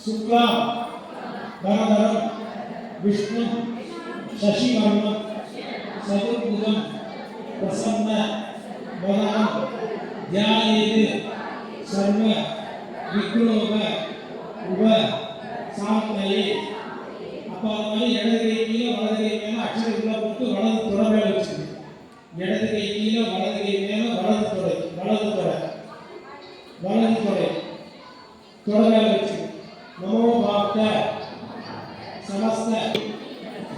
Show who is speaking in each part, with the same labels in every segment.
Speaker 1: शुक्ला भरधरम विष्णु शशिवर्णम चतुर्भुजं प्रसन्न वदनं ध्यायेत् सर्व विघ्नोप उप सामये அப்போ அது மாதிரி இடது கை கீழே வலது கை மேலே அக்ஷரம் உள்ள போட்டு வலது தொடை மேலே வச்சுக்கணும். இடது கை கீழே வலது கை மேலே வலது தொடை தொடை மேலே வச்சுக்கணும். நமோ பாக்த समस्त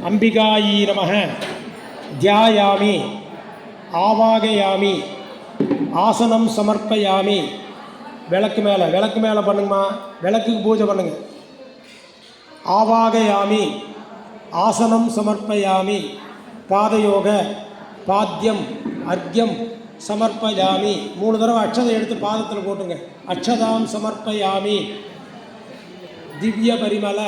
Speaker 1: अंबिकायै नमः ध्यायामि आवागयामि आसनं समर्पयामि विளக்கு மேலே பண்ணுங்கம்மா விளக்குக்கு பூஜை பண்ணுங்க आवागयामि आसनं समर्पयामि पादयोग पाद्यम अर्घ्यम समर्पयामि 3 தடவை அட்சதை எடுத்து பாதத்தில் போட்டுங்க अक्षतां समर्पयामि दिव्य परिमल